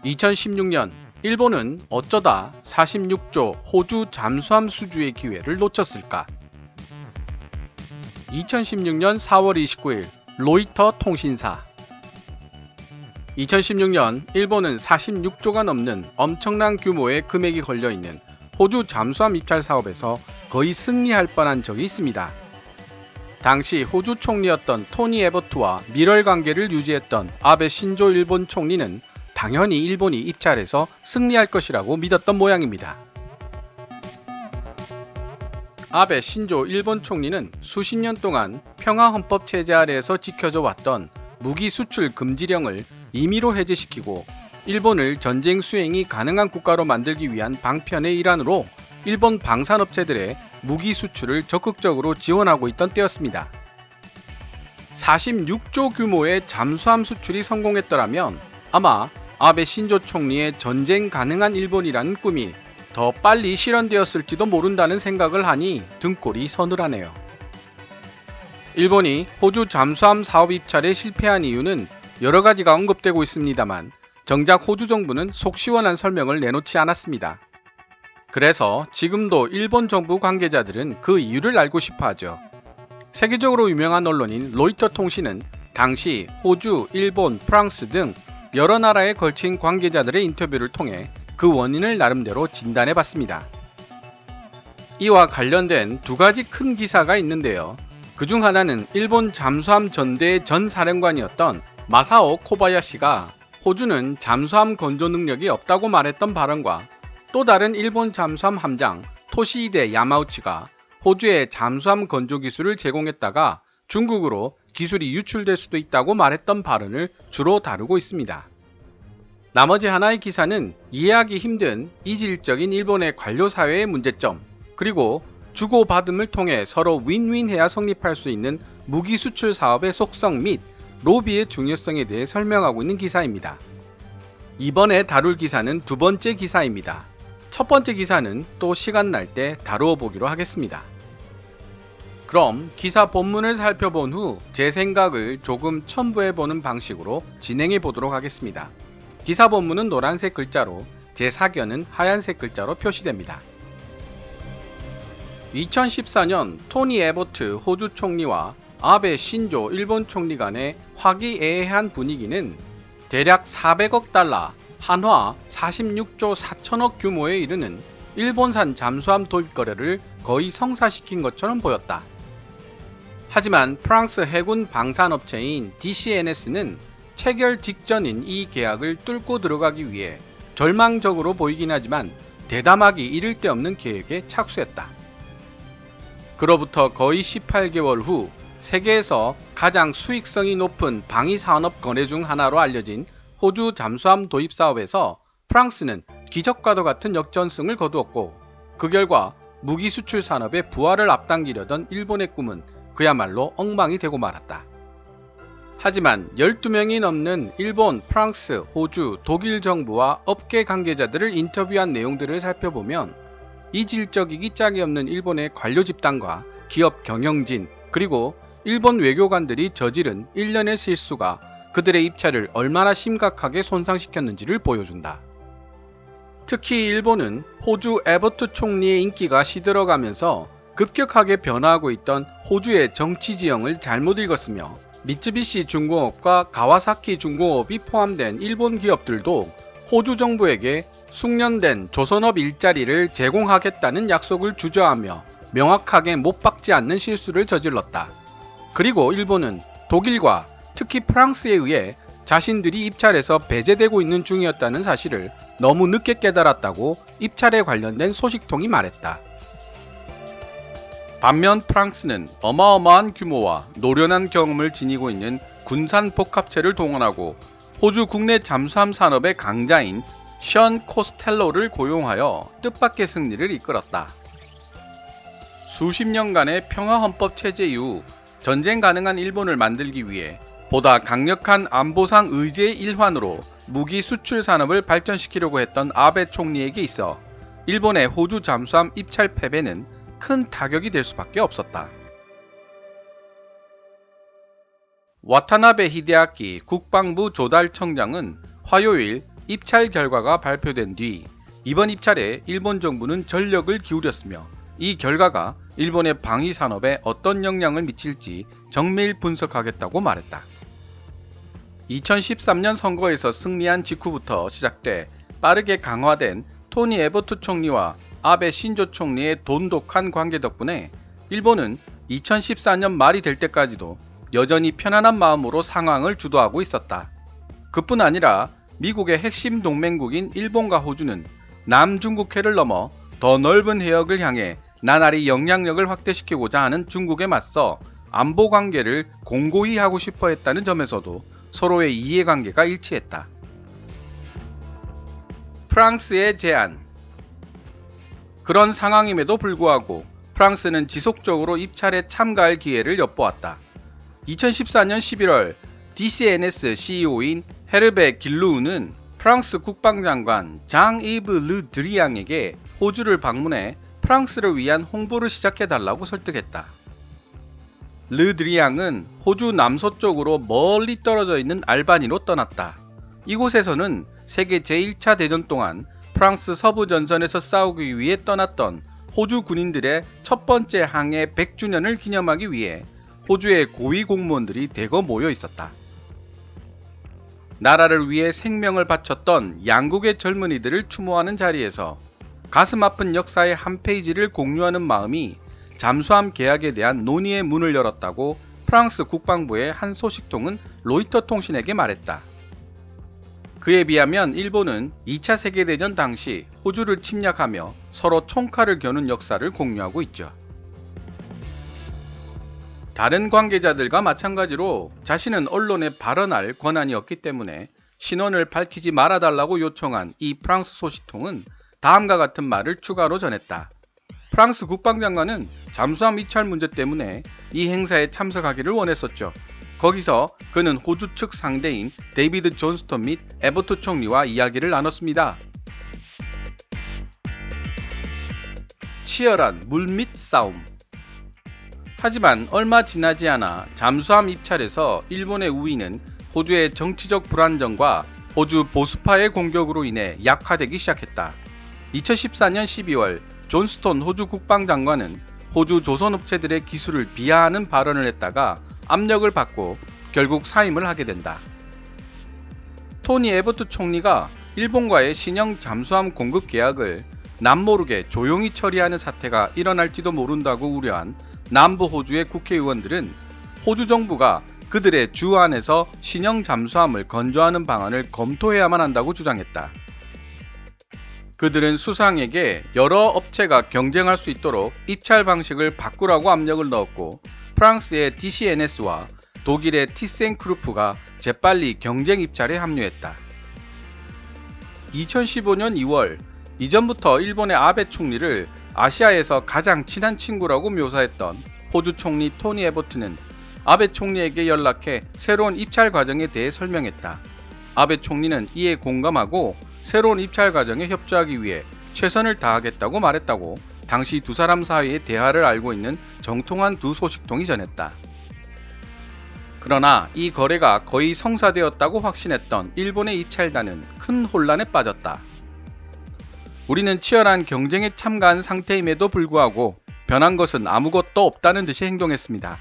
2016년 일본은 어쩌다 46조 호주 잠수함 수주의 기회를 놓쳤을까? 2016년 4월 29일 로이터 통신사. 2016년 일본은 46조가 넘는 엄청난 규모의 금액이 걸려있는 호주 잠수함 입찰 사업에서 거의 승리할 뻔한 적이 있습니다. 당시 호주 총리였던 토니 에버트와 밀월 관계를 유지했던 아베 신조 일본 총리는 당연히 일본이 입찰해서 승리할 것이라고 믿었던 모양입니다. 아베 신조 일본 총리는 수십 년 동안 평화헌법 체제 아래에서 지켜져 왔던 무기 수출 금지령을 임의로 해제시키고 일본을 전쟁 수행이 가능한 국가로 만들기 위한 방편의 일환으로 일본 방산업체들의 무기 수출을 적극적으로 지원하고 있던 때였습니다. 46조 규모의 잠수함 수출이 성공했더라면 아마 아베 신조 총리의 전쟁 가능한 일본이라는 꿈이 더 빨리 실현되었을지도 모른다는 생각을 하니 등골이 서늘하네요. 일본이 호주 잠수함 사업 입찰에 실패한 이유는 여러 가지가 언급되고 있습니다만 정작 호주 정부는 속 시원한 설명을 내놓지 않았습니다. 그래서 지금도 일본 정부 관계자들은 그 이유를 알고 싶어 하죠. 세계적으로 유명한 언론인 로이터 통신은 당시 호주, 일본, 프랑스 등 여러 나라에 걸친 관계자들의 인터뷰를 통해 그 원인을 나름대로 진단해 봤습니다. 이와 관련된 두 가지 큰 기사가 있는데요. 그중 하나는 일본 잠수함 전대의 전 사령관이었던 마사오 코바야시가 호주는 잠수함 건조 능력이 없다고 말했던 발언과 또 다른 일본 잠수함 함장 토시히데 야마우치가 호주에 잠수함 건조 기술을 제공했다가 중국으로 기술이 유출될 수도 있다고 말했던 발언을 주로 다루고 있습니다. 나머지 하나의 기사는 이해하기 힘든 이질적인 일본의 관료 사회의 문제점, 그리고 주고받음을 통해 서로 윈윈해야 성립할 수 있는 무기 수출 사업의 속성 및 로비의 중요성에 대해 설명하고 있는 기사입니다. 이번에 다룰 기사는 두 번째 기사입니다. 첫 번째 기사는 또 시간 날 때 다루어 보기로 하겠습니다. 그럼 기사 본문을 살펴본 후 제 생각을 조금 첨부해 보는 방식으로 진행해 보도록 하겠습니다. 기사 본문은 노란색 글자로, 제 사견은 하얀색 글자로 표시됩니다. 2014년 토니 에버트 호주 총리와 아베 신조 일본 총리 간의 화기애애한 분위기는 대략 400억 달러, 한화 46조 4천억 규모에 이르는 일본산 잠수함 도입 거래를 거의 성사시킨 것처럼 보였다. 하지만 프랑스 해군 방산업체인 DCNS는 체결 직전인 이 계약을 뚫고 들어가기 위해 절망적으로 보이긴 하지만 대담하기 이를 데 없는 계획에 착수했다. 그로부터 거의 18개월 후 세계에서 가장 수익성이 높은 방위산업 거래 중 하나로 알려진 호주 잠수함 도입 사업에서 프랑스는 기적과도 같은 역전승을 거두었고, 그 결과 무기 수출 산업의 부활을 앞당기려던 일본의 꿈은 그야말로 엉망이 되고 말았다. 하지만 12명이 넘는 일본, 프랑스, 호주, 독일 정부와 업계 관계자들을 인터뷰한 내용들을 살펴보면 이질적이기 짝이 없는 일본의 관료 집단과 기업 경영진, 그리고 일본 외교관들이 저지른 일련의 실수가 그들의 입찰을 얼마나 심각하게 손상시켰는지를 보여준다. 특히 일본은 호주 에버트 총리의 인기가 시들어가면서 급격하게 변화하고 있던 호주의 정치 지형을 잘못 읽었으며, 미쯔비시 중공업과 가와사키 중공업이 포함된 일본 기업들도 호주 정부에게 숙련된 조선업 일자리를 제공하겠다는 약속을 주저하며 명확하게 못 박지 않는 실수를 저질렀다. 그리고 일본은 독일과 특히 프랑스에 의해 자신들이 입찰에서 배제되고 있는 중이었다는 사실을 너무 늦게 깨달았다고 입찰에 관련된 소식통이 말했다. 반면 프랑스는 어마어마한 규모와 노련한 경험을 지니고 있는 군산 복합체를 동원하고 호주 국내 잠수함 산업의 강자인 션 코스텔로를 고용하여 뜻밖의 승리를 이끌었다. 수십 년간의 평화헌법 체제 이후 전쟁 가능한 일본을 만들기 위해 보다 강력한 안보상 의제의 일환으로 무기 수출 산업을 발전시키려고 했던 아베 총리에게 있어 일본의 호주 잠수함 입찰 패배는 큰 타격이 될 수밖에 없었다. 와타나베 히데아키 국방부 조달청장은 화요일 입찰 결과가 발표된 뒤 이번 입찰에 일본 정부는 전력을 기울였으며 이 결과가 일본의 방위 산업에 어떤 영향을 미칠지 정밀 분석하겠다고 말했다. 2013년 선거에서 승리한 직후부터 시작돼 빠르게 강화된 토니 에버트 총리와 아베 신조 총리의 돈독한 관계 덕분에 일본은 2014년 말이 될 때까지도 여전히 편안한 마음으로 상황을 주도하고 있었다. 그뿐 아니라 미국의 핵심 동맹국인 일본과 호주는 남중국해를 넘어 더 넓은 해역을 향해 나날이 영향력을 확대시키고자 하는 중국에 맞서 안보 관계를 공고히 하고 싶어 했다는 점에서도 서로의 이해관계가 일치했다. 프랑스의 제안. 그런 상황임에도 불구하고 프랑스는 지속적으로 입찰에 참가할 기회를 엿보았다. 2014년 11월 DCNS CEO인 헤르베 길루우는 프랑스 국방장관 장-이브 르 드리앙에게 호주를 방문해 프랑스를 위한 홍보를 시작해달라고 설득했다. 르 드리앙은 호주 남서쪽으로 멀리 떨어져 있는 알바니로 떠났다. 이곳에서는 세계 제1차 대전 동안 프랑스 서부 전선에서 싸우기 위해 떠났던 호주 군인들의 첫 번째 항해 100주년을 기념하기 위해 호주의 고위 공무원들이 대거 모여 있었다. 나라를 위해 생명을 바쳤던 양국의 젊은이들을 추모하는 자리에서 가슴 아픈 역사의 한 페이지를 공유하는 마음이 잠수함 계약에 대한 논의의 문을 열었다고 프랑스 국방부의 한 소식통은 로이터 통신에게 말했다. 그에 비하면 일본은 2차 세계대전 당시 호주를 침략하며 서로 총칼을 겨눈 역사를 공유하고 있죠. 다른 관계자들과 마찬가지로 자신은 언론에 발언할 권한이 없기 때문에 신원을 밝히지 말아달라고 요청한 이 프랑스 소식통은 다음과 같은 말을 추가로 전했다. 프랑스 국방장관은 잠수함 입찰 문제 때문에 이 행사에 참석하기를 원했었죠. 거기서 그는 호주 측 상대인 데이비드 존스턴 및 에버트 총리와 이야기를 나눴습니다. 치열한 물밑 싸움. 하지만 얼마 지나지 않아 잠수함 입찰에서 일본의 우위는 호주의 정치적 불안정과 호주 보수파의 공격으로 인해 약화되기 시작했다. 2014년 12월 존스턴 호주 국방장관은 호주 조선업체들의 기술을 비하하는 발언을 했다가 압력을 받고 결국 사임을 하게 된다. 토니 에버트 총리가 일본과의 신형 잠수함 공급 계약을 남모르게 조용히 처리하는 사태가 일어날지도 모른다고 우려한 남부 호주의 국회의원들은 호주 정부가 그들의 주안에서 신형 잠수함을 건조하는 방안을 검토해야만 한다고 주장했다. 그들은 수상에게 여러 업체가 경쟁할 수 있도록 입찰 방식을 바꾸라고 압력을 넣었고 프랑스의 DCNS와 독일의 티센크루프가 재빨리 경쟁 입찰에 합류했다. 2015년 2월 이전부터 일본의 아베 총리를 아시아에서 가장 친한 친구라고 묘사했던 호주 총리 토니 에버트는 아베 총리에게 연락해 새로운 입찰 과정에 대해 설명했다. 아베 총리는 이에 공감하고 새로운 입찰 과정에 협조하기 위해 최선을 다하겠다고 말했다고 당시 두 사람 사이의 대화를 알고 있는 정통한 두 소식통이 전했다. 그러나 이 거래가 거의 성사되었다고 확신했던 일본의 입찰단은 큰 혼란에 빠졌다. 우리는 치열한 경쟁에 참가한 상태임에도 불구하고 변한 것은 아무것도 없다는 듯이 행동했습니다.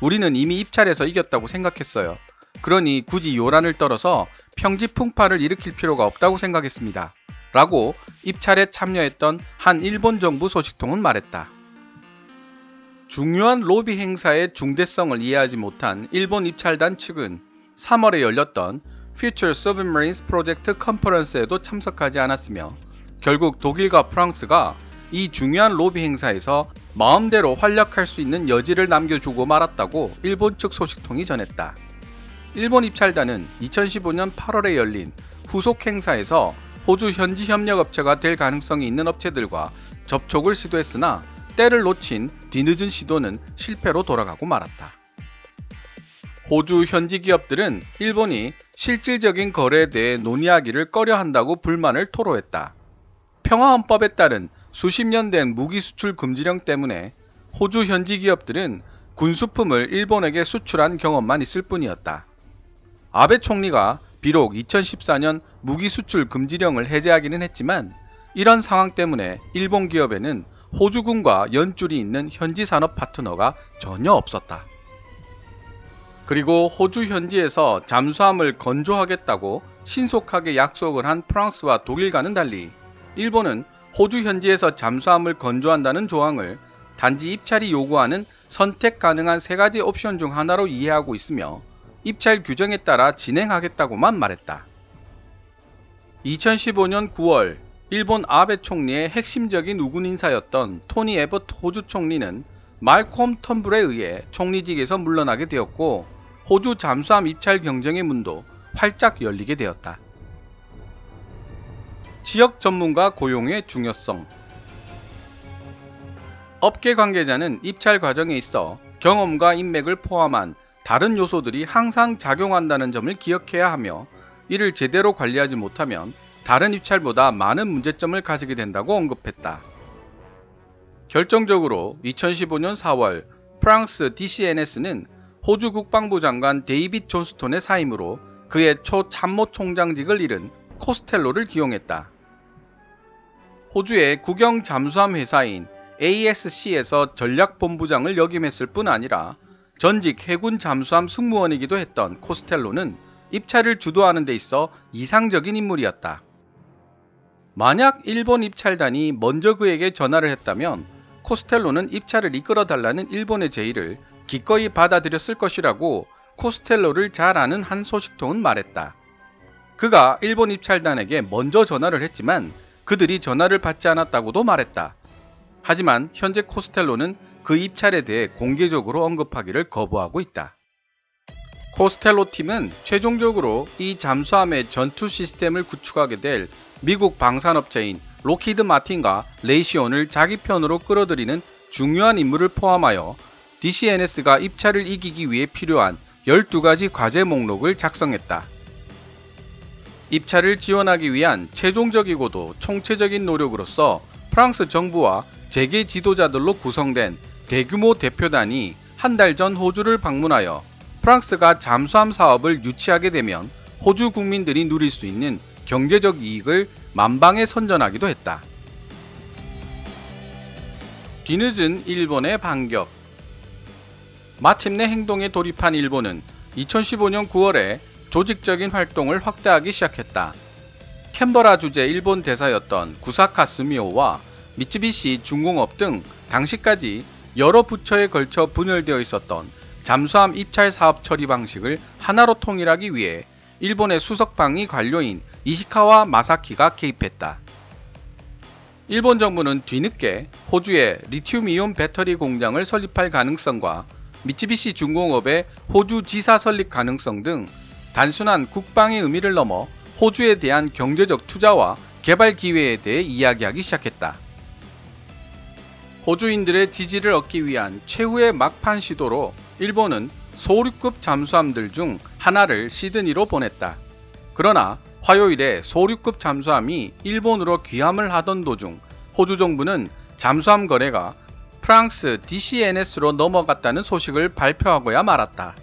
우리는 이미 입찰에서 이겼다고 생각했어요. 그러니 굳이 요란을 떨어서 평지풍파를 일으킬 필요가 없다고 생각했습니다. 라고 입찰에 참여했던 한 일본 정부 소식통은 말했다. 중요한 로비 행사의 중대성을 이해하지 못한 일본 입찰단 측은 3월에 열렸던 Future Submarines Project 컨퍼런스에도 참석하지 않았으며 결국 독일과 프랑스가 이 중요한 로비 행사에서 마음대로 활약할 수 있는 여지를 남겨주고 말았다고 일본 측 소식통이 전했다. 일본 입찰단은 2015년 8월에 열린 후속 행사에서 호주 현지 협력업체가 될 가능성이 있는 업체들과 접촉을 시도했으나 때를 놓친 뒤늦은 시도는 실패로 돌아가고 말았다. 호주 현지 기업들은 일본이 실질적인 거래에 대해 논의하기를 꺼려한다고 불만을 토로했다. 평화헌법에 따른 수십 년 된 무기 수출 금지령 때문에 호주 현지 기업들은 군수품을 일본에게 수출한 경험만 있을 뿐이었다. 아베 총리가 비록 2014년 무기 수출 금지령을 해제하기는 했지만 이런 상황 때문에 일본 기업에는 호주군과 연줄이 있는 현지 산업 파트너가 전혀 없었다. 그리고 호주 현지에서 잠수함을 건조하겠다고 신속하게 약속을 한 프랑스와 독일과는 달리 일본은 호주 현지에서 잠수함을 건조한다는 조항을 단지 입찰이 요구하는 선택 가능한 3가지 옵션 중 하나로 이해하고 있으며 입찰 규정에 따라 진행하겠다고만 말했다. 2015년 9월 일본 아베 총리의 핵심적인 우군 인사였던 토니 에버트 호주 총리는 말콤 텀블에 의해 총리직에서 물러나게 되었고 호주 잠수함 입찰 경쟁의 문도 활짝 열리게 되었다. 지역 전문가 고용의 중요성. 업계 관계자는 입찰 과정에 있어 경험과 인맥을 포함한 다른 요소들이 항상 작용한다는 점을 기억해야 하며 이를 제대로 관리하지 못하면 다른 입찰보다 많은 문제점을 가지게 된다고 언급했다. 결정적으로 2015년 4월 프랑스 DCNS는 호주 국방부 장관 데이빗 존스톤의 사임으로 그의 초참모총장직을 잃은 코스텔로를 기용했다. 호주의 국영 잠수함 회사인 ASC에서 전략본부장을 역임했을 뿐 아니라 전직 해군 잠수함 승무원이기도 했던 코스텔로는 입찰을 주도하는 데 있어 이상적인 인물이었다. 만약 일본 입찰단이 먼저 그에게 전화를 했다면 코스텔로는 입찰을 이끌어달라는 일본의 제의를 기꺼이 받아들였을 것이라고 코스텔로를 잘 아는 한 소식통은 말했다. 그가 일본 입찰단에게 먼저 전화를 했지만 그들이 전화를 받지 않았다고도 말했다. 하지만 현재 코스텔로는 그 입찰에 대해 공개적으로 언급하기를 거부하고 있다. 코스텔로 팀은 최종적으로 이 잠수함의 전투 시스템을 구축하게 될 미국 방산업체인 로키드 마틴과 레이시온을 자기 편으로 끌어들이는 중요한 인물을 포함하여 DCNS가 입찰을 이기기 위해 필요한 12가지 과제 목록을 작성했다. 입찰을 지원하기 위한 최종적이고도 총체적인 노력으로서 프랑스 정부와 재계 지도자들로 구성된 대규모 대표단이 한 달 전 호주를 방문하여 프랑스가 잠수함 사업을 유치하게 되면 호주 국민들이 누릴 수 있는 경제적 이익을 만방에 선전하기도 했다. 뒤늦은 일본의 반격. 마침내 행동에 돌입한 일본은 2015년 9월에 조직적인 활동을 확대하기 시작했다. 캔버라 주재 일본 대사였던 구사카 스미오와 미쯔비시 중공업 등 당시까지 여러 부처에 걸쳐 분열되어 있었던 잠수함 입찰 사업 처리 방식을 하나로 통일하기 위해 일본의 수석방위 관료인 이시카와 마사키가 개입했다. 일본 정부는 뒤늦게 호주에 리튬이온 배터리 공장을 설립할 가능성과 미쯔비시 중공업의 호주 지사 설립 가능성 등 단순한 국방의 의미를 넘어 호주에 대한 경제적 투자와 개발 기회에 대해 이야기하기 시작했다. 호주인들의 지지를 얻기 위한 최후의 막판 시도로 일본은 소류급 잠수함들 중 하나를 시드니로 보냈다. 그러나 화요일에 소류급 잠수함이 일본으로 귀함을 하던 도중 호주 정부는 잠수함 거래가 프랑스 DCNS로 넘어갔다는 소식을 발표하고야 말았다.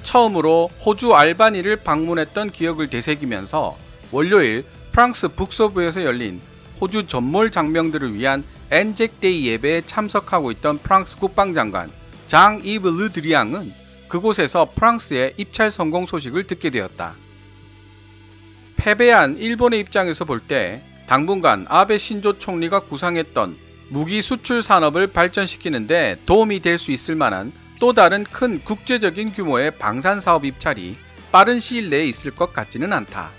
처음으로 호주 알바니를 방문했던 기억을 되새기면서 월요일 프랑스 북서부에서 열린 호주 전몰 장병들을 위한 엔잭데이 예배에 참석하고 있던 프랑스 국방장관 장 이브 르 드리앙은 그곳에서 프랑스의 입찰 성공 소식을 듣게 되었다. 패배한 일본의 입장에서 볼 때 당분간 아베 신조 총리가 구상했던 무기 수출 산업을 발전시키는데 도움이 될 수 있을 만한 또 다른 큰 국제적인 규모의 방산 사업 입찰이 빠른 시일 내에 있을 것 같지는 않다.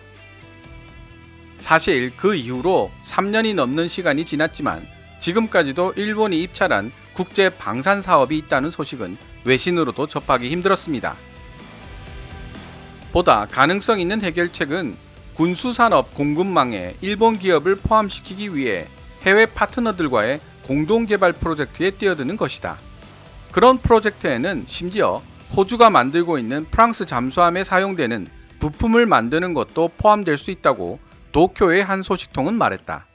사실 그 이후로 3년이 넘는 시간이 지났지만 지금까지도 일본이 입찰한 국제 방산 사업이 있다는 소식은 외신으로도 접하기 힘들었습니다. 보다 가능성 있는 해결책은 군수산업 공급망에 일본 기업을 포함시키기 위해 해외 파트너들과의 공동개발 프로젝트에 뛰어드는 것이다. 그런 프로젝트에는 심지어 호주가 만들고 있는 프랑스 잠수함에 사용되는 부품을 만드는 것도 포함될 수 있다고 도쿄의 한 소식통은 말했다.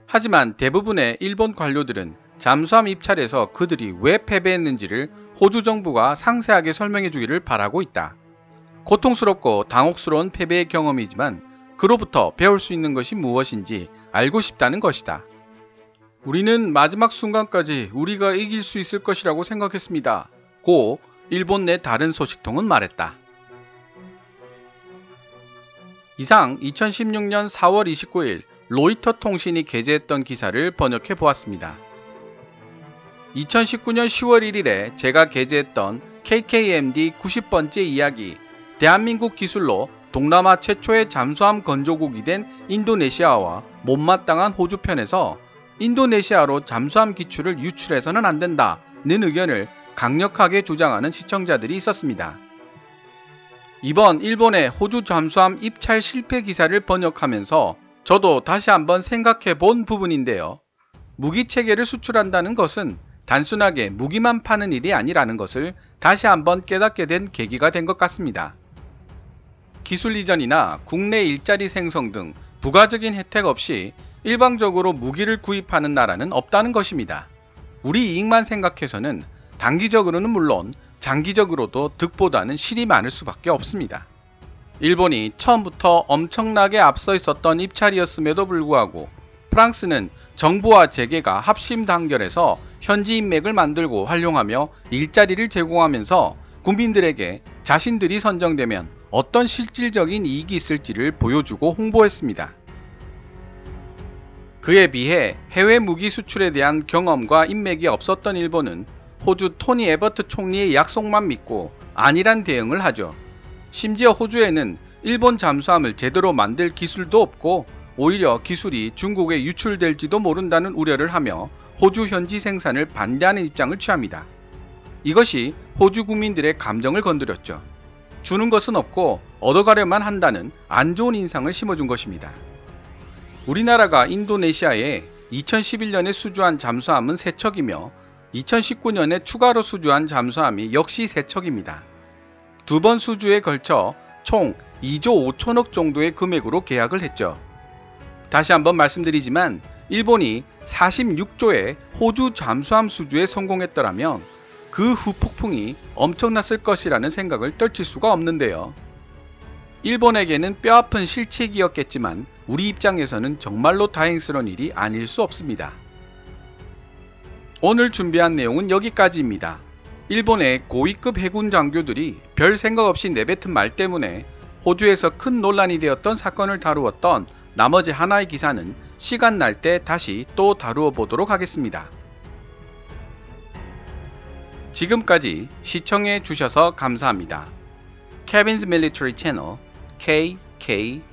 하지만 대부분의 일본 관료들은 잠수함 입찰에서 그들이 왜 패배했는지를 호주 정부가 상세하게 설명해 주기를 바라고 있다. 고통스럽고 당혹스러운 패배의 경험이지만 그로부터 배울 수 있는 것이 무엇인지 알고 싶다는 것이다. 우리는 마지막 순간까지 우리가 이길 수 있을 것이라고 생각했습니다. 고 일본 내 다른 소식통은 말했다. 이상 2016년 4월 29일 로이터 통신이 게재했던 기사를 번역해 보았습니다. 2019년 10월 1일에 제가 게재했던 KKMD 90번째 이야기, 대한민국 기술로 동남아 최초의 잠수함 건조국이 된 인도네시아와 못마땅한 호주 편에서 인도네시아로 잠수함 기출을 유출해서는 안 된다는 의견을 강력하게 주장하는 시청자들이 있었습니다. 이번 일본의 호주 잠수함 입찰 실패 기사를 번역하면서 저도 다시 한번 생각해 본 부분인데요. 무기 체계를 수출한다는 것은 단순하게 무기만 파는 일이 아니라는 것을 다시 한번 깨닫게 된 계기가 된 것 같습니다. 기술 이전이나 국내 일자리 생성 등 부가적인 혜택 없이 일방적으로 무기를 구입하는 나라는 없다는 것입니다. 우리 이익만 생각해서는 단기적으로는 물론 장기적으로도 득보다는 실이 많을 수밖에 없습니다. 일본이 처음부터 엄청나게 앞서 있었던 입찰이었음에도 불구하고 프랑스는 정부와 재계가 합심 단결해서 현지 인맥을 만들고 활용하며 일자리를 제공하면서 국민들에게 자신들이 선정되면 어떤 실질적인 이익이 있을지를 보여주고 홍보했습니다. 그에 비해 해외 무기 수출에 대한 경험과 인맥이 없었던 일본은 호주 토니 에버트 총리의 약속만 믿고 안일한 대응을 하죠. 심지어 호주에는 일본 잠수함을 제대로 만들 기술도 없고 오히려 기술이 중국에 유출될지도 모른다는 우려를 하며 호주 현지 생산을 반대하는 입장을 취합니다. 이것이 호주 국민들의 감정을 건드렸죠. 주는 것은 없고 얻어가려만 한다는 안 좋은 인상을 심어준 것입니다. 우리나라가 인도네시아에 2011년에 수주한 잠수함은 3척이며 2019년에 추가로 수주한 잠수함이 역시 3척입니다. 두 번 수주에 걸쳐 총 2조 5천억 정도의 금액으로 계약을 했죠. 다시 한번 말씀드리지만 일본이 46조의 호주 잠수함 수주에 성공했더라면 그 후폭풍이 엄청났을 것이라는 생각을 떨칠 수가 없는데요. 일본에게는 뼈아픈 실책이었겠지만 우리 입장에서는 정말로 다행스러운 일이 아닐 수 없습니다. 오늘 준비한 내용은 여기까지입니다. 일본의 고위급 해군 장교들이 별 생각 없이 내뱉은 말 때문에 호주에서 큰 논란이 되었던 사건을 다루었던 나머지 하나의 기사는 시간 날 때 다시 또 다루어 보도록 하겠습니다. 지금까지 시청해 주셔서 감사합니다. Kevin's Military Channel KKMD